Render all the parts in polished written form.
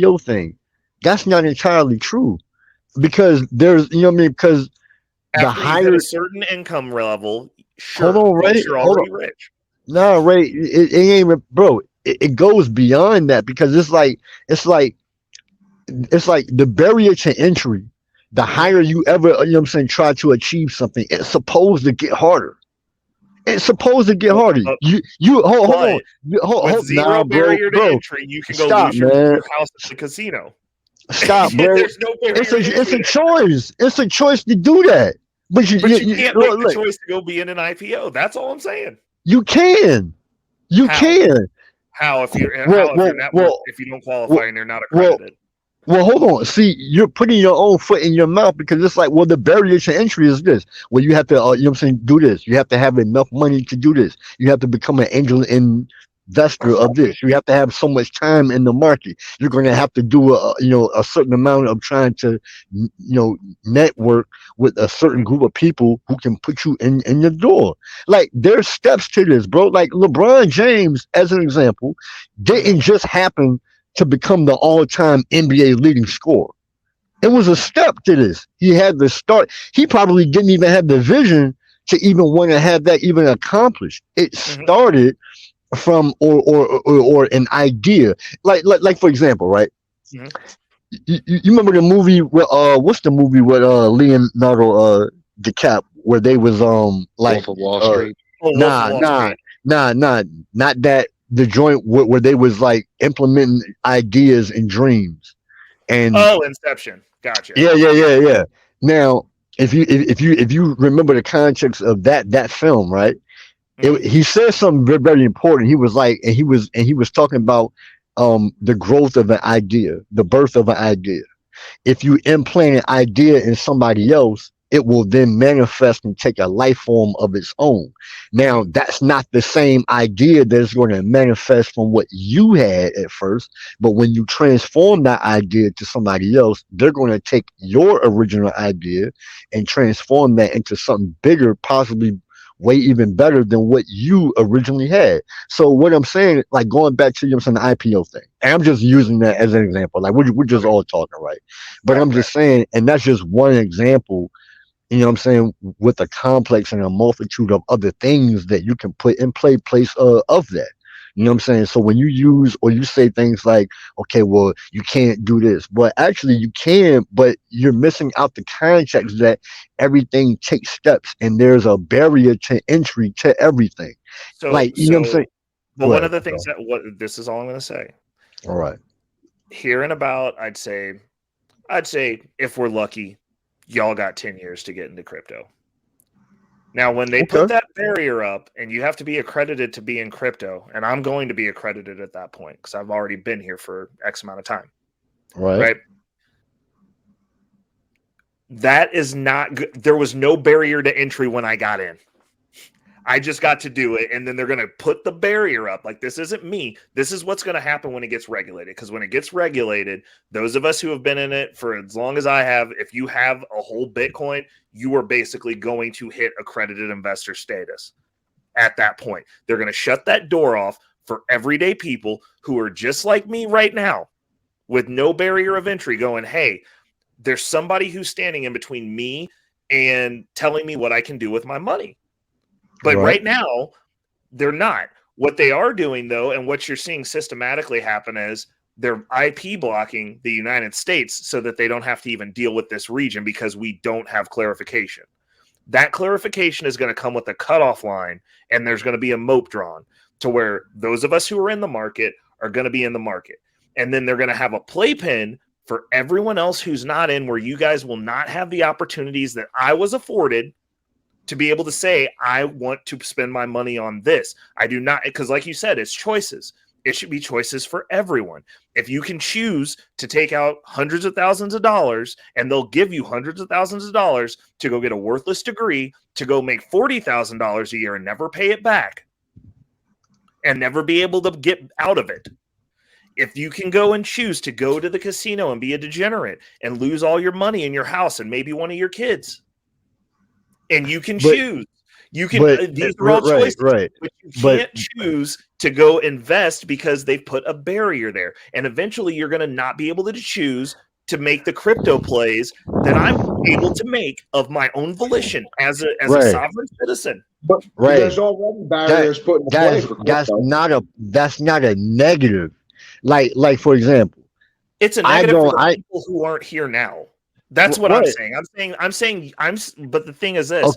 IPO thing. That's not entirely true because there's, you know what I mean? Because the After you hit a higher, certain income level, hold sure, on, once right? you're Hold on. already rich. No, Ray, it ain't, bro. It goes beyond that because it's like it's like the barrier to entry. The Hmm. higher you ever, you know what I'm saying, try to achieve something, it's supposed to get harder. It's supposed to get But, harder. but, You hold on. but with Nah, zero bro, barrier to bro. entry, you can go Stop, lose man. your house at the casino. Stop, bro. There's no barrier to It's entry a there. choice. It's a choice to do that. But But you can't make look, the look, choice to go be in an IPO. That's all I'm saying. you can. You How? can. How Well, if your well, network well, if you don't qualify well, and you're not well, accredited? well, hold on. See, you're putting your own foot in your mouth because it's like, well, the barrier to entry is this. Well, you have to, you know what I'm saying, do this. You have to have enough money to do this. You have to become an angel investor of this. You have to have so much time in the market. You're going to have to do a certain amount of trying to, network with a certain group of people who can put you in the door. Like, there's steps to this, bro. Like LeBron James, as an example, Hmm. didn't just happen to become the all-time NBA leading scorer. It was a step to this. He had to start. He probably didn't even have the vision to even want to have that even accomplished. It Hmm. started from or an idea. Like for example, right? Hmm. You remember the movie with what's the movie with Leonardo DiCap where they was like Wolf of Wall uh Street. Oh, Wolf of nah Wall nah Street. nah not that the joint where they was like implementing ideas and dreams and Oh, Inception. Gotcha. yeah. Now, if you remember the context of that film, right? Hmm. He said something very, very important. He was like, and he was talking about the growth of an idea, the birth of an idea. If you implant an idea in somebody else, it will then manifest and take a life form of its own. Hmm. Now, that's not the same idea that's going to manifest from what you had at first, but when you transform that idea to somebody else, they're going to take your original idea and transform that into something bigger, possibly way even better than what you originally had. So what I'm saying, like going back to the IPO thing, and I'm just using that as an example. Like we're just Okay. all talking, right? But Right. I'm Right. just saying, and that's just one example, you know what I'm saying, with a complex and a multitude of other things that you can put in place of that. You know what I'm saying? So when you use or you say things like, okay, well, you can't do this, but actually you can, but you're missing out the context that everything takes steps and there's a barrier to entry to everything. So Like, you know what I'm saying? so, but Go one ahead. of the things that what this is all I'm going to say All right. here in about I'd say if we're lucky, y'all got 10 years to get into crypto. Now, when they put Okay. that barrier up and you have to be accredited to be in crypto, and I'm going to be accredited at that point because I've already been here for X amount of time, All right. right? That is not good. There was no barrier to entry when I got in. I just got to do it, and then they're going to put the barrier up. Like, this isn't me. This is what's going to happen when it gets regulated. Because when it gets regulated, those of us who have been in it for as long as I have, if you have a whole Bitcoin, you are basically going to hit accredited investor status at that point. They're going to shut that door off for everyday people who are just like me right now with no barrier of entry going, hey, there's somebody who's standing in between me and telling me what I can do with my money. All But right. right now, they're not. What they are doing, though, and what you're seeing systematically happen is they're IP blocking the United States so that they don't have to even deal with this region because we don't have clarification. That clarification is going to come with a cutoff line, and there's going to be a moat drawn to where those of us who are in the market are going to be in the market. And then they're going to have a playpen for everyone else who's not in, where you guys will not have the opportunities that I was afforded to be able to say, I want to spend my money on this. I do not, because like you said, it's choices. It should be choices for everyone. If you can choose to take out hundreds of thousands of dollars and they'll give you hundreds of thousands of dollars to go get a worthless degree, to go make $40,000 a year and never pay it back and never be able to get out of it. If you can go and choose to go to the casino and be a degenerate and lose all your money in your house and maybe one of your kids, and you can But choose. You can But these are all choices, right. but you But can't choose to go invest because they've put a barrier there. And eventually you're going to not be able to choose to make the crypto plays that I'm able to make of my own volition as a right, sovereign citizen. But right. there's already That barriers put into play for crypto. that's not a negative. Like for example, It's a I negative for don't the I people who aren't here now. That's what I'm right. saying. But the thing is this, I'm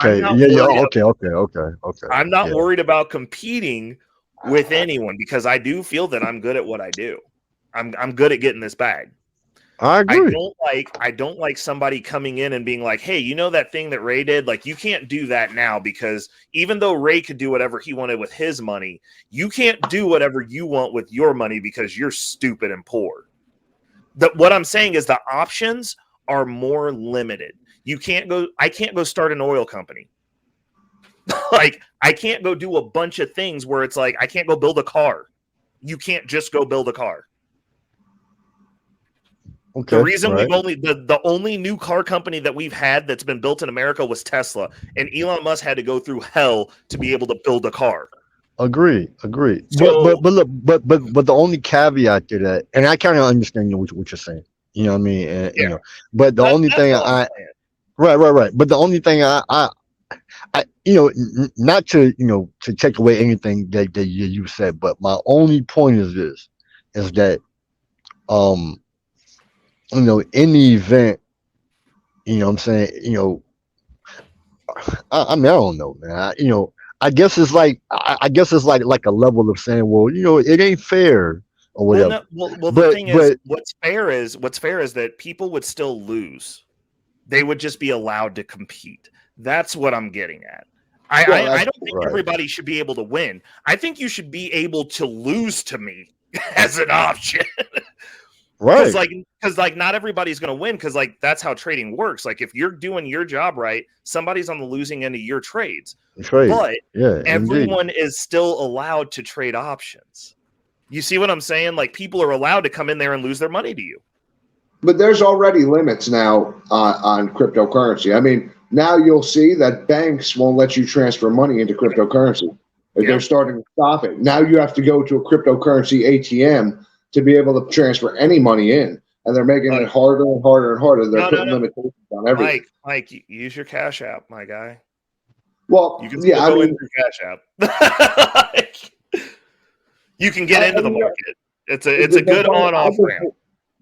Okay. not Yeah, yeah. worried Okay. I'm not Yeah, worried about competing with anyone because I do feel that I'm good at what I do. I'm good at getting this bag. I agree. I don't like somebody coming in and being like, "Hey, you know that thing that Ray did? Like you can't do that now because even though Ray could do whatever he wanted with his money, you can't do whatever you want with your money because you're stupid and poor." What I'm saying is the options are more limited. I can't go start an oil company. Like I can't go do a bunch of things where it's like I can't go build a car. You can't just go build a car. The Okay, reason all we've right. only the only new car company that we've had that's been built in America was Tesla, and Elon Musk had to go through hell to be able to build a car. Agree. So Look, but the only caveat to that, and I kind of understand what you're saying. You know what I mean? And, yeah, but the only that's thing all I'm saying. right. But the only thing not to to take away anything that you said, but my only point is this, is that um in the event, what I'm saying, I mean, I don't know, man. I guess it's like I guess it's like a level of saying, well, it ain't fair or Well, whatever. no, well, the But thing is, but what's fair is that people would still lose. They would just be allowed to compete. That's what I'm getting at. Well, I that's don't think right, everybody should be able to win. I think you should be able to lose to me as an option. because right, like because like not everybody's going to win because like that's how trading works. Like if you're doing your job right, somebody's on the losing end of your trades, trade, but yeah, indeed, everyone is still allowed to trade options. You see what I'm saying? Like people are allowed to come in there and lose their money to you. but there's already limits now on cryptocurrency. I mean, now you'll see that banks won't let you transfer money into cryptocurrency. Yeah. They're starting to stop it. Now you have to go to a cryptocurrency ATM to be able to transfer any money in, and they're making it harder and harder and harder. They're putting No. limitations on everything. Mike, use your Cash App, my guy. Well, You can yeah, still I go in mean, through Cash App. Like, you can get into the market. It's a good on-off ramp.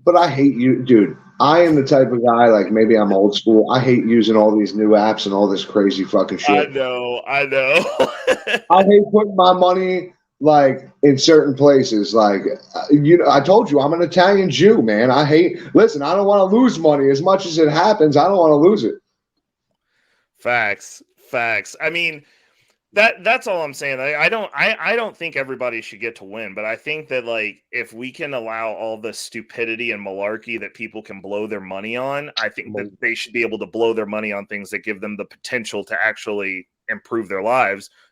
but I hate you, dude. I am the type of guy, like maybe I'm old school. I hate using all these new apps and all this crazy fucking I shit. know. I hate putting my money like in certain places. Like, I told you I'm an Italian Jew, man. Listen, I don't want to lose money as much as it happens. I don't want to lose it. Facts. I mean, that's all I'm saying. I don't think everybody should get to win, but I think that like if we can allow all the stupidity and malarkey that people can blow their money on, I think that they should be able to blow their money on things that give them the potential to actually improve their lives.